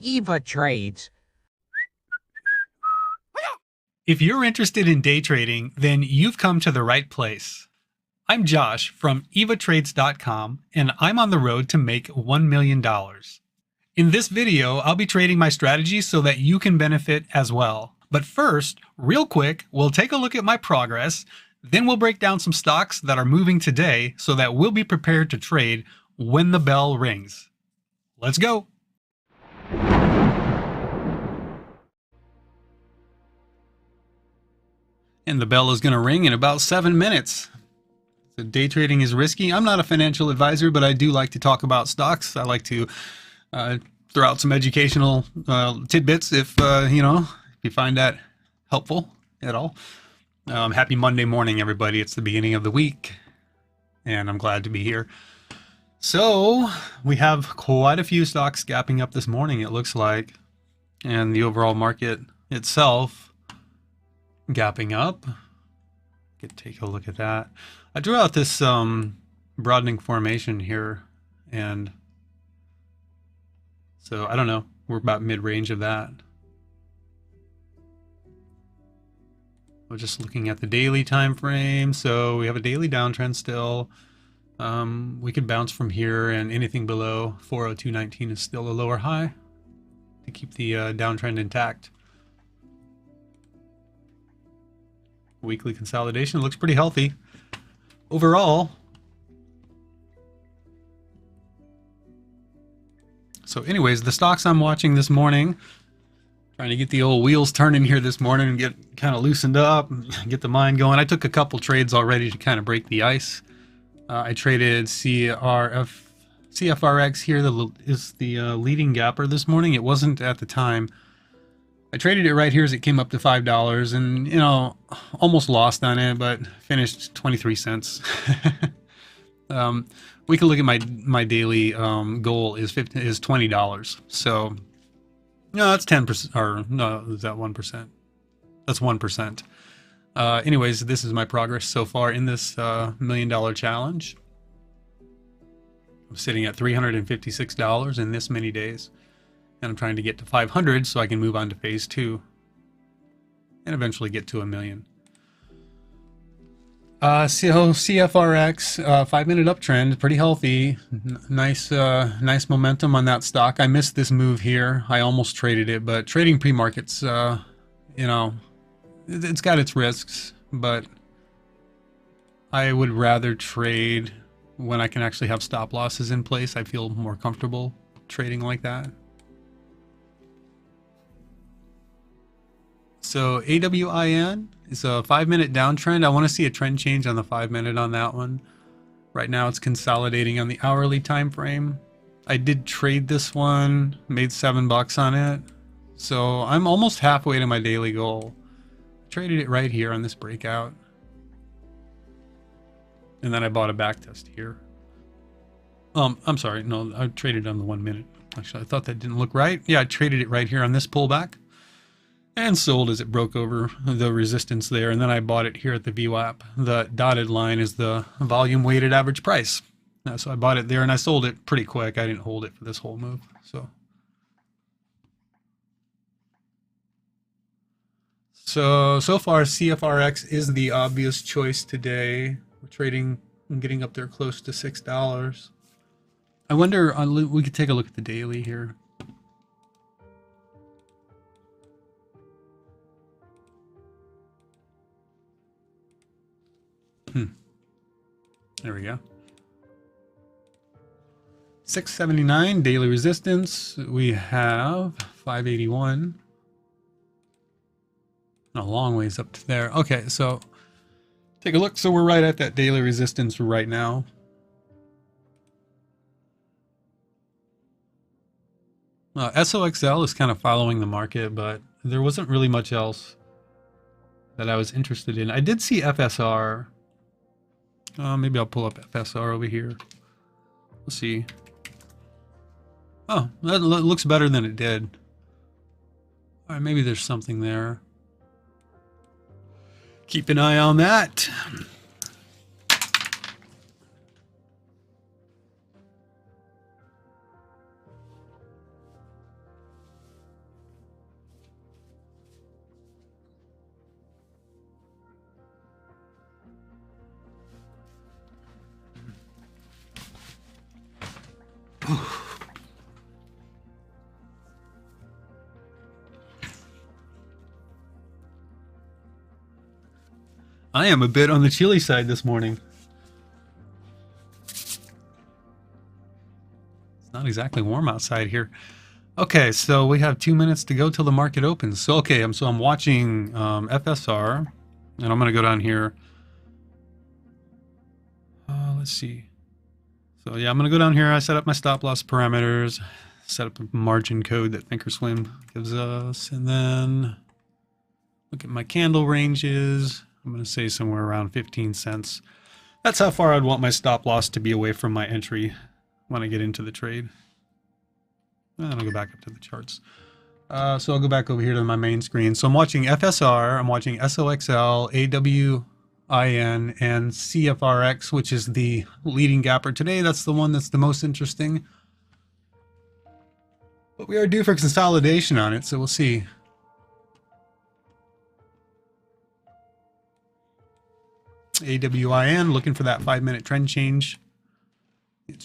EVA trades. If you're interested in day trading, then you've come to the right place. I'm Josh from YVATrades.com, and I'm on the road to make $1 million. In this video, I'll be trading my strategy so that you can benefit as well. But first, real quick, we'll take a look at my progress, then we'll break down some stocks that are moving today so that we'll be prepared to trade when the bell rings. Let's go! And the bell is going to ring in about 7 minutes. So day trading is risky. I'm not a financial advisor, but I do like to talk about stocks. I like to throw out some educational tidbits if you find that helpful at all. Happy Monday morning, everybody. It's the beginning of the week, and I'm glad to be here. So we have quite a few stocks gapping up this morning, it looks like, and the overall market itself gapping up. Could take a look at that. I drew out this broadening formation here, and so I don't know, we're about mid-range of that. We're just looking at the daily time frame, so we have a daily downtrend still. We could bounce from here, and anything below 402.19 is still a lower high to keep the downtrend intact. Weekly consolidation looks pretty healthy overall. So anyways, the stocks I'm watching this morning, trying to get the old wheels turning here this morning and get kind of loosened up, get the mind going. I took a couple trades already to kind of break the ice. I traded CFRX here, that is the leading gapper this morning. It wasn't at the time. I traded it right here as it came up to $5, and almost lost on it, but finished 23 cents. We can look at my daily goal is $20. So no, that's 10%, or no, is that 1%? That's 1%. Anyways, this is my progress so far in this $1 million challenge. I'm sitting at $356 in this many days. And I'm trying to get to 500 so I can move on to phase 2 and eventually get to $1 million. So CFRX 5-minute uptrend, pretty healthy. Nice momentum on that stock. I missed this move here. I almost traded it, but trading pre-markets, it's got its risks, but I would rather trade when I can actually have stop losses in place. I feel more comfortable trading like that. So AWIN is a 5-minute downtrend. I want to see a trend change on the 5-minute on that one. Right now it's consolidating on the hourly time frame. I did trade this one, made $7 on it. So I'm almost halfway to my daily goal. Traded it right here on this breakout. And then I bought a back test here. I'm sorry, no, I traded on the 1 minute. Actually, I thought that didn't look right. Yeah, I traded it right here on this pullback. And sold as it broke over the resistance there, and then I bought it here at the VWAP. The dotted line is the volume weighted average price. So I bought it there and I sold it pretty quick. I didn't hold it for this whole move. So far CFRX is the obvious choice today. We're trading and getting up there close to $6. I wonder, we could take a look at the daily here. There we go. 679 daily resistance. We have 581. A long ways up to there. Okay, so take a look. So we're right at that daily resistance right now. SOXL is kind of following the market, but there wasn't really much else that I was interested in. I did see FSR. Maybe I'll pull up FSR over here. Let's see. Oh, that looks better than it did. All right, maybe there's something there. Keep an eye on that. I am a bit on the chilly side this morning. It's not exactly warm outside here. Okay, so we have 2 minutes to go till the market opens. So okay, I'm watching FSR, and I'm gonna go down here. Let's see. So yeah, I'm gonna go down here. I set up my stop loss parameters, set up a margin code that Thinkorswim gives us, and then look at my candle ranges. I'm going to say somewhere around 15 cents. That's how far I'd want my stop loss to be away from my entry when I get into the trade. And I'll go back up to the charts. So I'll go back over here to my main screen. So I'm watching FSR, I'm watching SOXL, AWIN, and CFRX, which is the leading gapper today. That's the one that's the most interesting. But we are due for consolidation on it, so we'll see. AWIN, looking for that 5-minute trend change.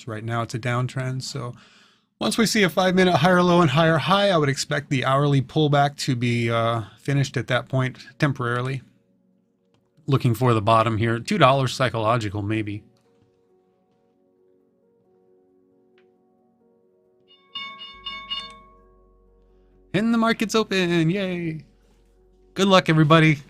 Right now it's a downtrend, so once we see a 5-minute higher low and higher high, I would expect the hourly pullback to be finished at that point temporarily. Looking for the bottom here, $2 psychological maybe. And the market's open, yay! Good luck, everybody.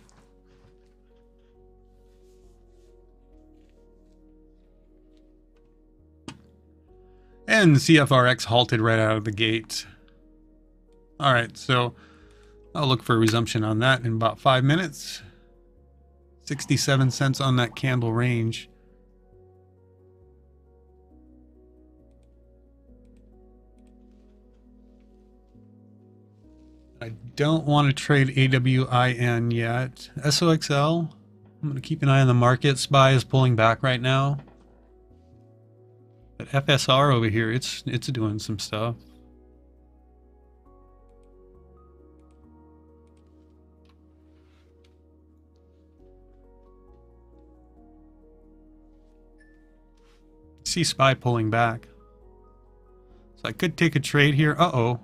And the CFRX halted right out of the gate. All right, so I'll look for a resumption on that in about 5 minutes. 67 cents on that candle range. I don't want to trade AWIN yet. SOXL, I'm going to keep an eye on the market. SPY is pulling back right now. But FSR over here, it's doing some stuff. See SPY pulling back. So I could take a trade here. Uh-oh.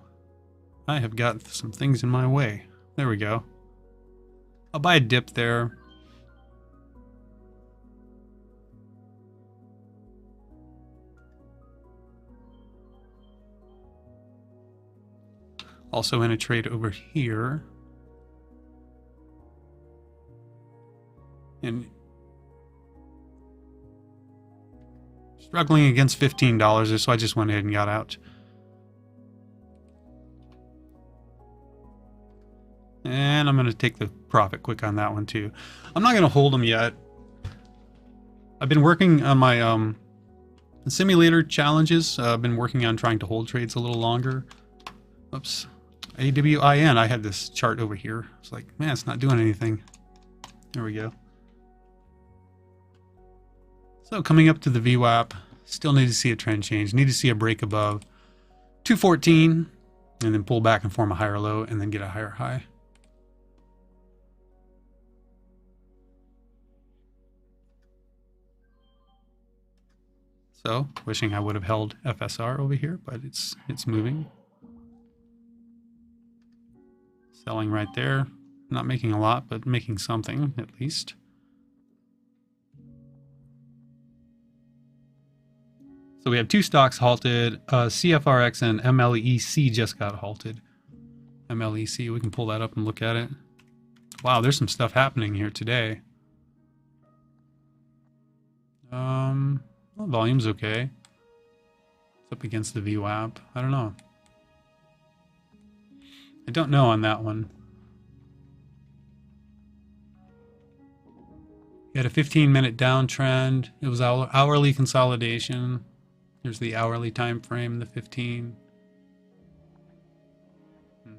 I have got some things in my way. There we go. I'll buy a dip there. Also in a trade over here. And struggling against $15, so I just went ahead and got out. And I'm going to take the profit quick on that one too. I'm not going to hold them yet. I've been working on my simulator challenges. I've been working on trying to hold trades a little longer. Oops. AWIN, I had this chart over here. It's like, man, it's not doing anything. There we go. So coming up to the VWAP, still need to see a trend change. Need to see a break above 214 and then pull back and form a higher low and then get a higher high. So wishing I would have held FSR over here, but it's moving. Selling right there. Not making a lot, but making something at least. So we have two stocks halted. CFRX and MLEC just got halted. MLEC, we can pull that up and look at it. Wow, there's some stuff happening here today. Well, volume's okay. It's up against the VWAP. I don't know. I don't know on that one. We had a 15-minute downtrend. It was hourly consolidation. Here's the hourly time frame, the 15. I'm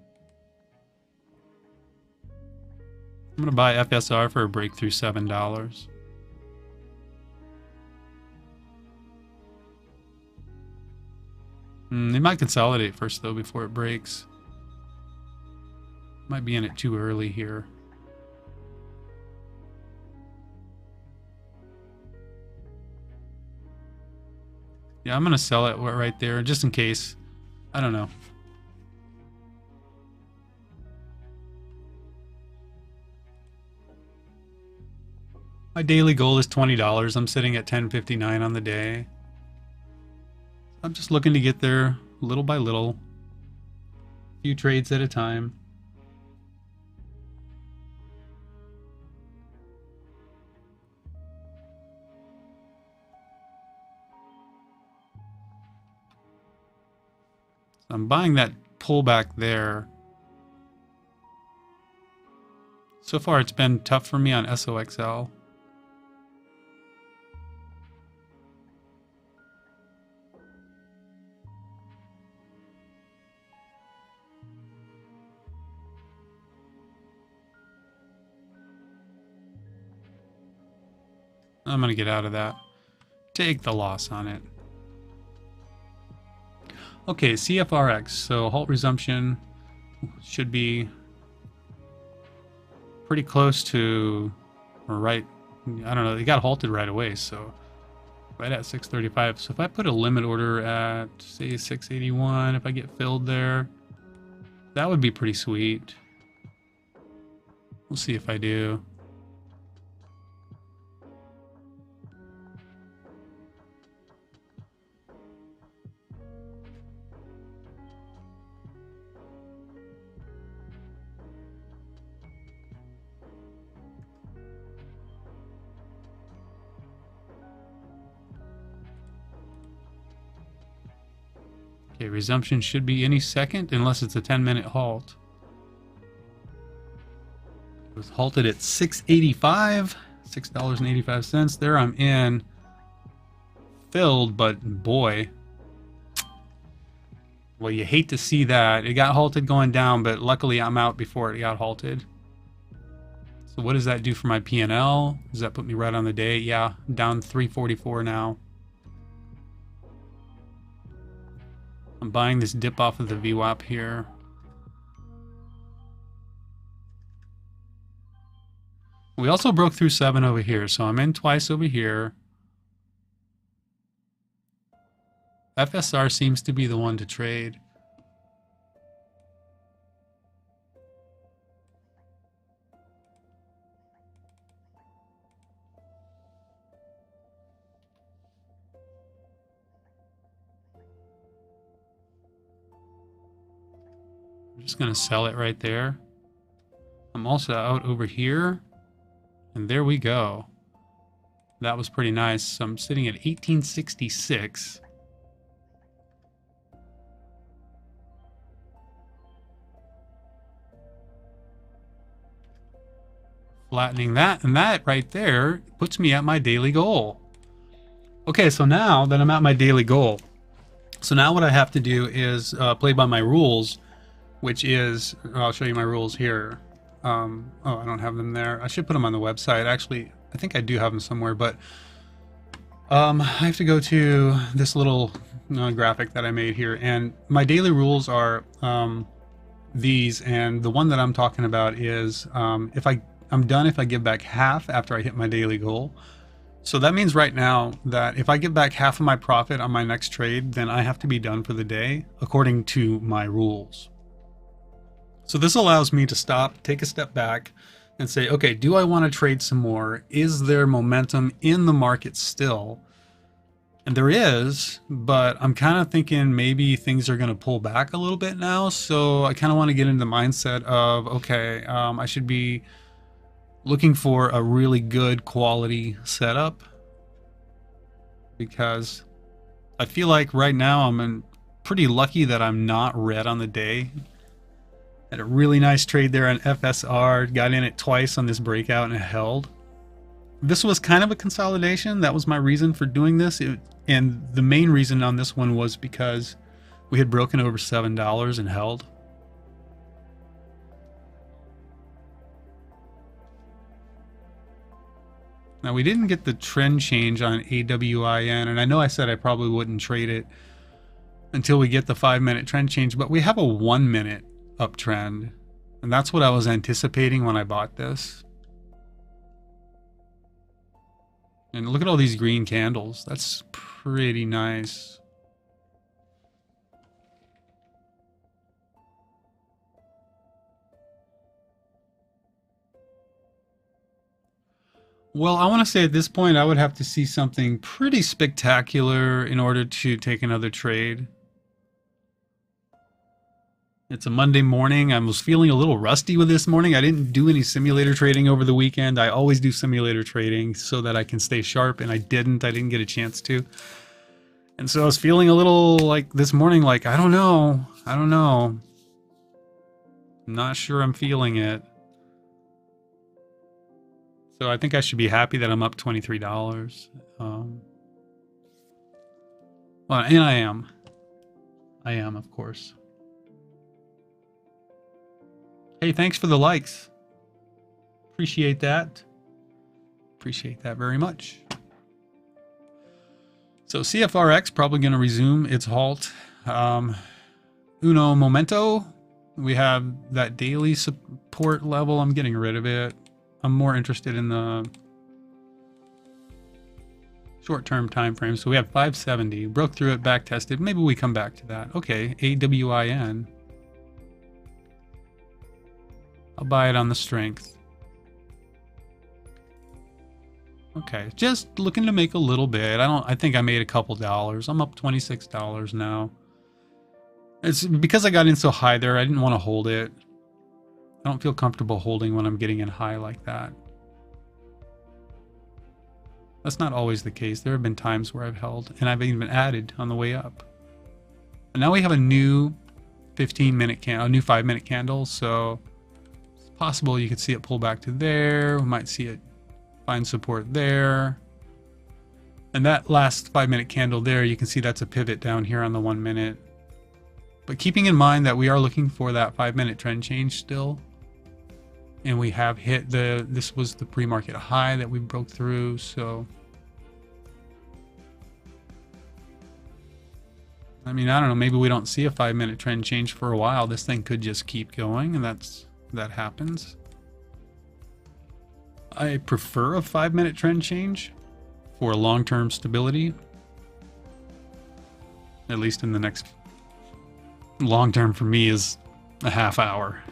going to buy FSR for a breakthrough $7. They might consolidate first though before it breaks. Might be in it too early here. Yeah, I'm gonna sell it right there just in case. I don't know. My daily goal is $20. I'm sitting at $10.59 on the day. I'm just looking to get there little by little, a few trades at a time. So I'm buying that pullback there. So far it's been tough for me on SOXL. I'm going to get out of that. Take the loss on it. Okay, CFRX. So halt resumption should be pretty close to, or right, I don't know, it got halted right away, so right at 635. So if I put a limit order at, say, 681, if I get filled there, that would be pretty sweet. We'll see if I do. Okay, resumption should be any second unless it's a 10-minute halt. It was halted at 685, $6.85. There I'm in. Filled, but boy. Well, you hate to see that. It got halted going down, but luckily I'm out before it got halted. So what does that do for my P&L? Does that put me right on the day? Yeah, down 344 now. I'm buying this dip off of the VWAP here. We also broke through 7 over here, so I'm in twice over here. FSR seems to be the one to trade. I'm just going to sell it right there. I'm also out over here. And there we go. That was pretty nice. So I'm sitting at 1866. Flattening that, and that right there puts me at my daily goal. Okay, so now that I'm at my daily goal, so now what I have to do is play by my rules, which is, I'll show you my rules here. Oh, I don't have them there. I should put them on the website. Actually, I think I do have them somewhere, but I have to go to this little graphic that I made here, and my daily rules are these, and the one that I'm talking about is I'm done if I give back half after I hit my daily goal. So that means right now that if I give back half of my profit on my next trade, then I have to be done for the day according to my rules. So this allows me to stop, take a step back, and say, okay, do I want to trade some more? Is there momentum in the market still? And there is, but I'm kind of thinking maybe things are going to pull back a little bit now. So I kind of want to get into the mindset of, okay, I should be looking for a really good quality setup, because I feel like right now I'm pretty lucky that I'm not red on the day. Had a really nice trade there on FSR, got in it twice on this breakout and it held. This was kind of a consolidation. That was my reason for doing this. And the main reason on this one was because we had broken over $7 and held. Now we didn't get the trend change on AWIN, and I know I said I probably wouldn't trade it until we get the 5-minute trend change, but we have a 1-minute uptrend, and that's what I was anticipating when I bought this. And look at all these green candles. That's pretty nice. Well, I want to say at this point, I would have to see something pretty spectacular in order to take another trade. It's a Monday morning. I was feeling a little rusty with this morning. I didn't do any simulator trading over the weekend. I always do simulator trading so that I can stay sharp, and I didn't. I didn't get a chance to. And so I was feeling a little like this morning, like, I don't know. I'm not sure I'm feeling it. So I think I should be happy that I'm up $23. Well, and I am. Of course. Hey, thanks for the likes. Appreciate that. Appreciate that very much. So CFRX probably going to resume its halt. Uno Momento. We have that daily support level. I'm getting rid of it. I'm more interested in the short-term time frame. So we have 570. Broke through it, back tested. Maybe we come back to that. Okay, AWIN. I'll buy it on the strength. Okay, just looking to make a little bit. I think I made a couple dollars. I'm up $26 now. It's because I got in so high there, I didn't want to hold it. I don't feel comfortable holding when I'm getting in high like that. That's not always the case. There have been times where I've held, and I've even added on the way up. And now we have a new 15-minute candle, a new 5-minute candle, so it's possible you could see it pull back to there. We might see it find support there. And that last 5-minute candle there, you can see that's a pivot down here on the 1 minute. But keeping in mind that we are looking for that 5-minute trend change still. And we have hit this was the pre-market high that we broke through, so. I mean, I don't know, maybe we don't see a 5-minute trend change for a while. This thing could just keep going, and that happens. I prefer a 5-minute trend change for long-term stability. At least in the next long-term for me is a half hour.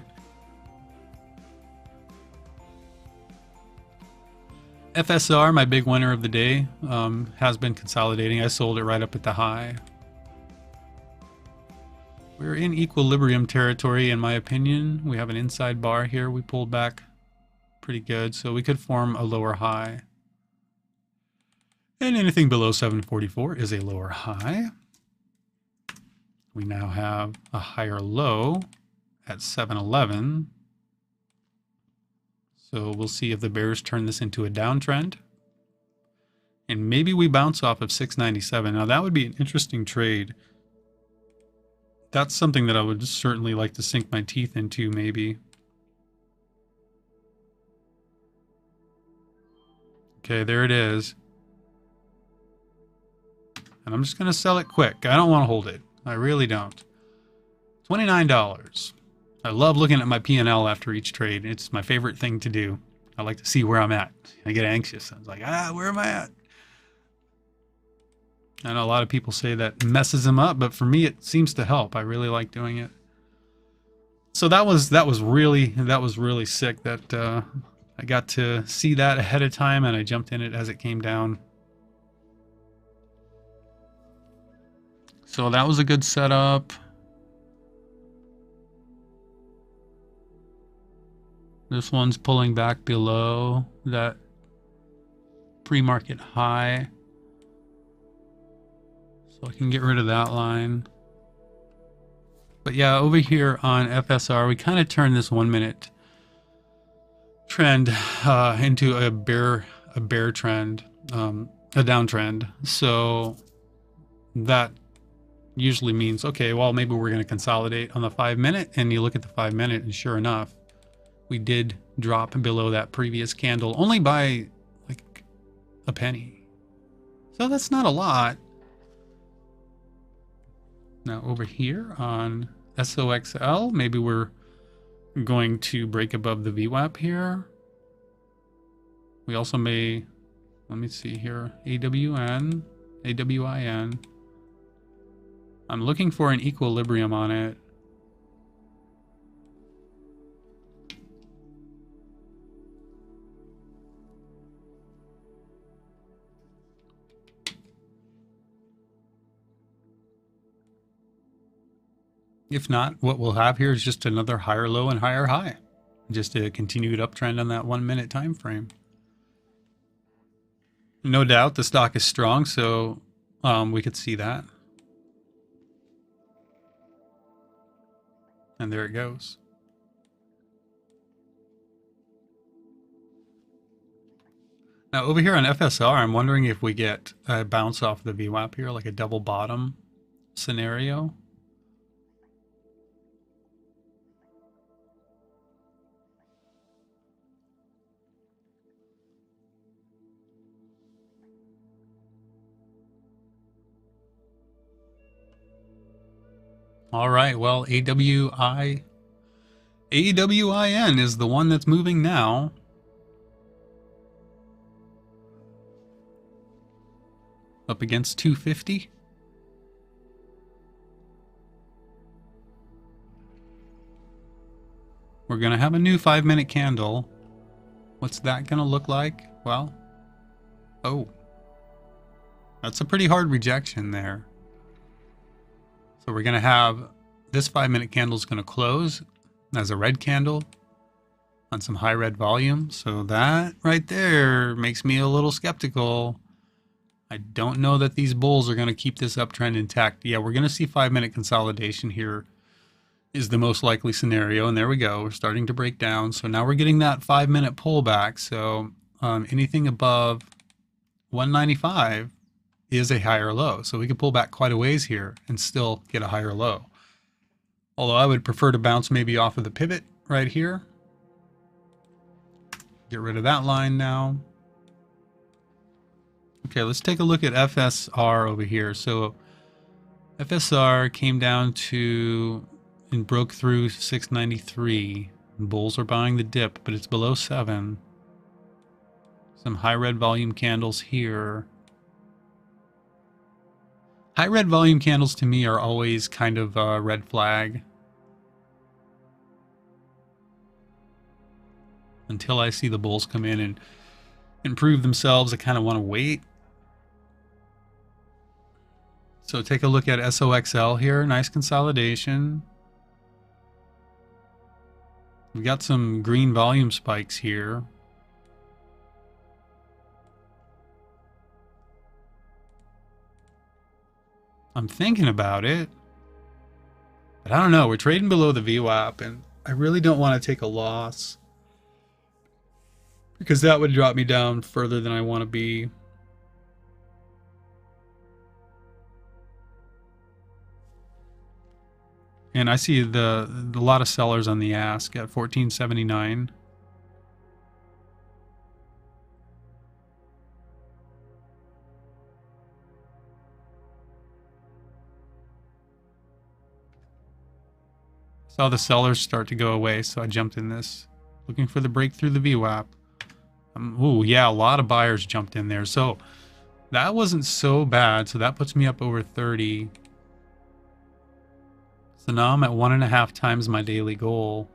FSR, my big winner of the day, has been consolidating. I sold it right up at the high. We're in equilibrium territory, in my opinion. We have an inside bar here. We pulled back pretty good, so we could form a lower high. And anything below 744 is a lower high. We now have a higher low at 711. So we'll see if the bears turn this into a downtrend. And maybe we bounce off of 697. Now that would be an interesting trade. That's something that I would certainly like to sink my teeth into, maybe. Okay, there it is. And I'm just going to sell it quick. I don't want to hold it. I really don't. $29. I love looking at my P&L after each trade. It's my favorite thing to do. I like to see where I'm at. I get anxious. I was like, where am I at? I know a lot of people say that messes them up, but for me, it seems to help. I really like doing it. So that was really sick that I got to see that ahead of time, and I jumped in it as it came down. So that was a good setup. This one's pulling back below that pre-market high. So I can get rid of that line. But yeah, over here on FSR, we kind of turned this 1-minute trend into a bear trend, a downtrend. So that usually means, okay, well, maybe we're going to consolidate on the 5-minute, and you look at the 5-minute, and sure enough, we did drop below that previous candle, only by like a penny. So that's not a lot. Now over here on SOXL, maybe we're going to break above the VWAP here. We also may, let me see here, AWN, AWIN. I'm looking for an equilibrium on it. If not, what we'll have here is just another higher low and higher high. Just a continued uptrend on that 1 minute time frame. No doubt the stock is strong, so we could see that. And there it goes. Now over here on FSR, I'm wondering if we get a bounce off the VWAP here, like a double bottom scenario. All right, well, AWIN is the one that's moving now. Up against 250. We're going to have a new 5-minute candle. What's that going to look like? Well, oh, that's a pretty hard rejection there. So we're going to have this 5-minute candle is going to close as a red candle on some high red volume. So that right there makes me a little skeptical. I don't know that these bulls are going to keep this uptrend intact. Yeah, we're going to see 5-minute consolidation here is the most likely scenario. And there we go. We're starting to break down. So now we're getting that 5-minute pullback. So anything above 195 is a higher low. So we can pull back quite a ways here and still get a higher low. Although I would prefer to bounce maybe off of the pivot right here. Get rid of that line now. Okay, let's take a look at FSR over here. So FSR came down to and broke through 693. Bulls are buying the dip, but it's below 7. Some high red volume candles here. High red volume candles to me are always kind of a red flag. Until I see the bulls come in and improve themselves, I kind of want to wait. So take a look at SOXL here. Nice consolidation. We got some green volume spikes here. I'm thinking about it, but I don't know. We're trading below the VWAP, and I really don't want to take a loss because that would drop me down further than I want to be. And I see a lot of sellers on the ask at 1479. Saw the sellers start to go away, so I jumped in this, looking for the break through the VWAP. Ooh, yeah, a lot of buyers jumped in there, so that wasn't so bad. So that puts me up over 30. So now I'm at 1.5 times my daily goal.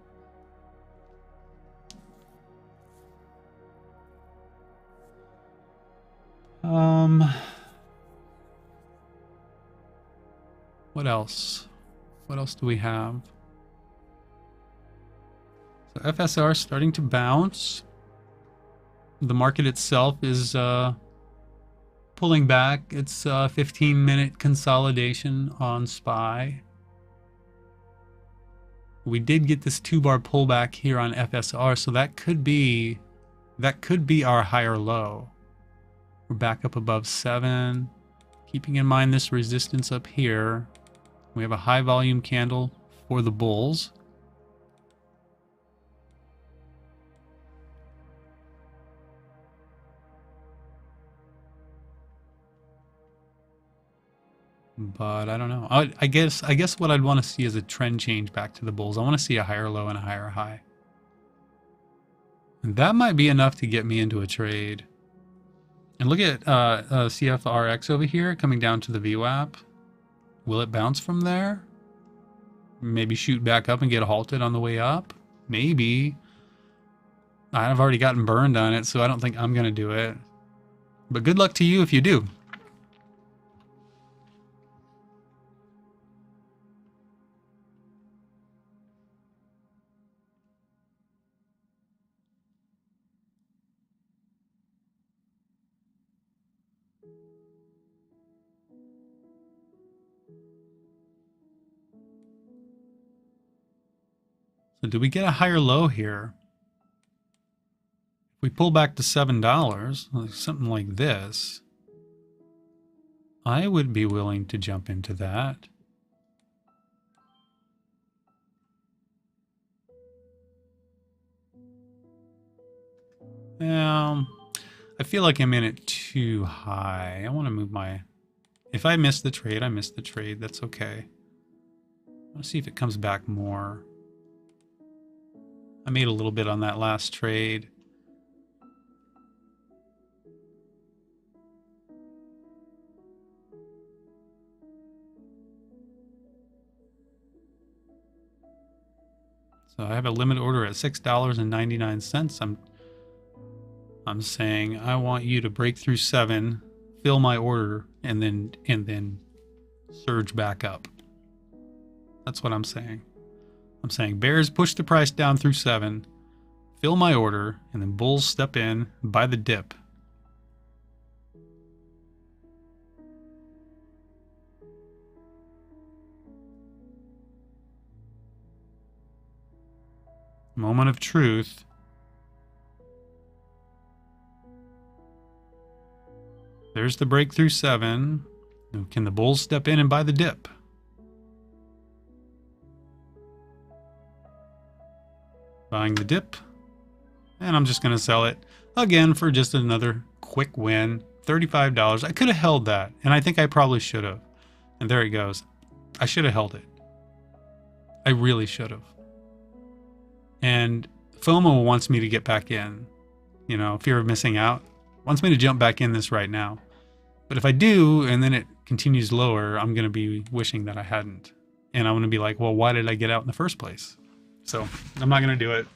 What else? What else do we have? So FSR starting to bounce. The market itself is pulling back. It's 15-minute consolidation on SPY. We did get this 2-bar pullback here on FSR, so that could be our higher low. We're back up above 7. Keeping in mind this resistance up here. We have a high volume candle for the bulls. But I don't know. I guess what I'd want to see is a trend change back to the bulls. I want to see a higher low and a higher high. And that might be enough to get me into a trade. And look at CFRX over here coming down to the VWAP. Will it bounce from there? Maybe shoot back up and get halted on the way up? Maybe. I've already gotten burned on it, so I don't think I'm going to do it. But good luck to you if you do. So do we get a higher low here? If we pull back to $7, something like this, I would be willing to jump into that. I feel like I'm in it too high. I want to move my... If I miss the trade, I miss the trade. That's okay. Let's see if it comes back more. I made a little bit on that last trade. So I have a limit order at $6.99. I'm saying I want you to break through 7, fill my order, and then surge back up. That's what I'm saying. I'm saying bears push the price down through 7, fill my order, and then bulls step in, buy the dip. Moment of truth. There's the breakthrough 7. Can the bulls step in and buy the dip? Buying the dip. And I'm just going to sell it again for just another quick win. $35. I could have held that, and I think I probably should have. And there it goes. I should have held it. I really should have. And FOMO wants me to get back in. You know, fear of missing out. Wants me to jump back in this right now. But if I do, and then it continues lower, I'm going to be wishing that I hadn't. And I'm going to be like, well, why did I get out in the first place? So I'm not going to do it.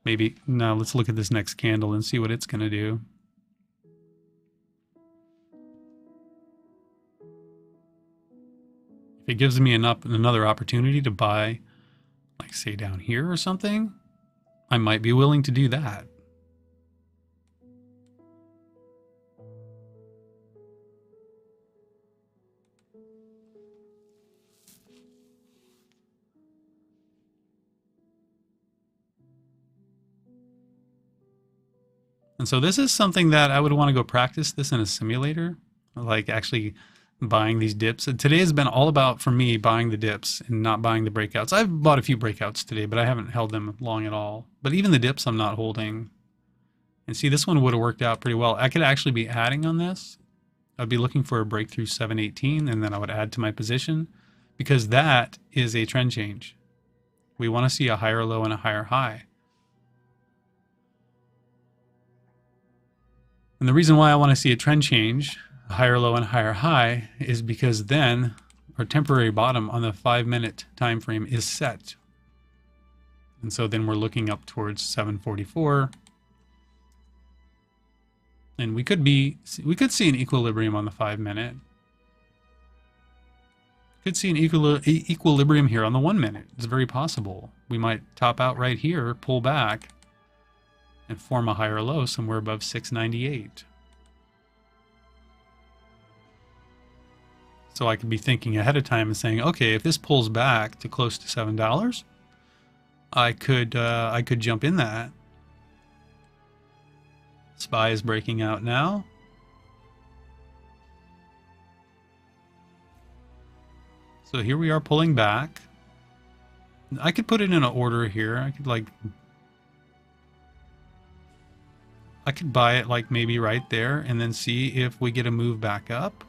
Maybe, no, let's look at this next candle and see what it's going to do. If it gives me another opportunity to buy, like say down here or something, I might be willing to do that. And so this is something that I would want to go practice this in a simulator, like actually buying these dips. And today has been all about, for me, buying the dips and not buying the breakouts. I've bought a few breakouts today, but I haven't held them long at all. But even the dips I'm not holding. And see, this one would have worked out pretty well. I could actually be adding on this. I'd be looking for a breakthrough 718, and then I would add to my position, because that is a trend change. We want to see a higher low and a higher high. And the reason why I want to see a trend change, a higher low and a higher high, is because then our temporary bottom on the 5-minute time frame is set. And so then we're looking up towards 744. And we could see an equilibrium on the 5-minute. Could see an equilibrium here on the 1-minute. It's very possible. We might top out right here, pull back, and form a higher low somewhere above 698. So I could be thinking ahead of time and saying, okay, if this pulls back to close to $7, I could jump in that. SPY is breaking out now. So here we are pulling back. I could put it in an order here. I could buy it like maybe right there and then see if we get a move back up.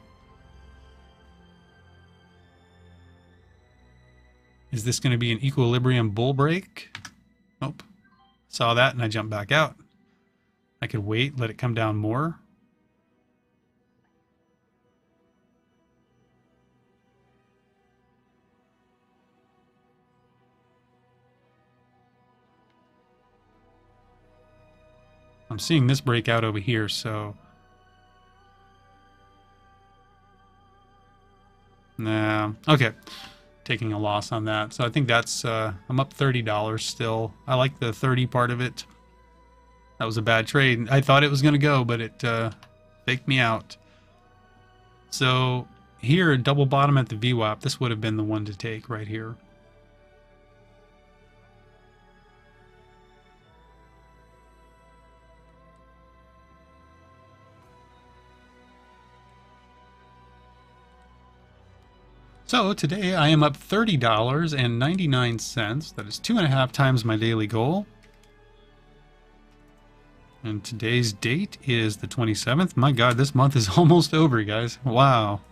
Is this going to be an equilibrium bull break? Nope. Saw that and I jumped back out. I could wait, let it come down more. seeing this breakout over here, so nah, okay, taking a loss on that. So I think that's I'm up $30 still. I like the 30 part of it. That was a bad trade. I thought it was going to go, but it faked me out. So here, double bottom at the VWAP, this would have been the one to take right here. So today I am up $30.99. That is 2.5 times my daily goal. And today's date is the 27th. My God, this month is almost over, guys. Wow.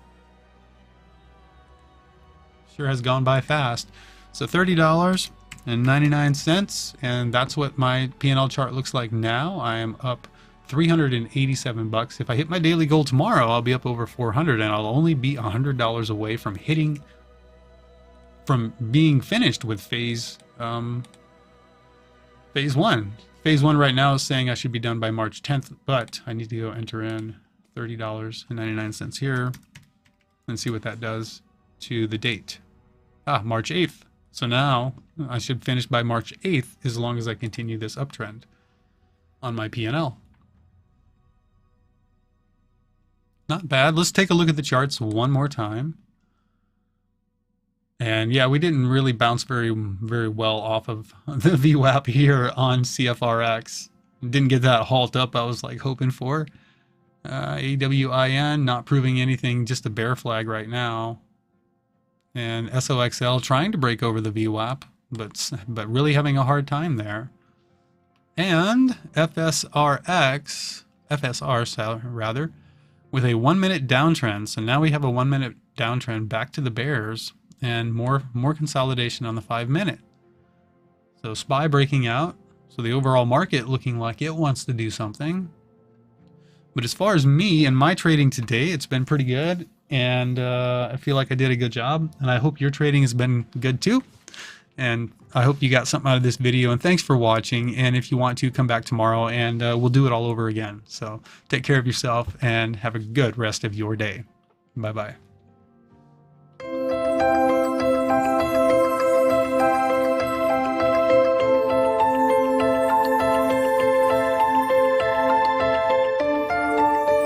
Sure has gone by fast. So $30.99, and that's what my P&L chart looks like now. I am up 387 bucks. If I hit my daily goal tomorrow, I'll be up over 400, and I'll only be $100 away from being finished with phase one. Phase one right now is saying I should be done by March 10th, but I need to go enter in $30.99 here and see what that does to the date. March 8th. So now I should finish by March 8th as long as I continue this uptrend on my P&L. Not bad. Let's take a look at the charts one more time. And yeah, we didn't really bounce very well off of the VWAP here on CFRX. Didn't get that halt up I was like hoping for. AWIN not proving anything, just a bear flag right now. And SOXL trying to break over the VWAP, but really having a hard time there. And FSR rather, with a 1-minute downtrend. So now we have a 1-minute downtrend back to the bears, and more consolidation on the 5-minute. So SPY breaking out. So the overall market looking like it wants to do something. But as far as me and my trading today, it's been pretty good. And I feel like I did a good job. And I hope your trading has been good too. And I hope you got something out of this video. And thanks for watching. And if you want to, come back tomorrow and we'll do it all over again. So take care of yourself and have a good rest of your day. Bye-bye.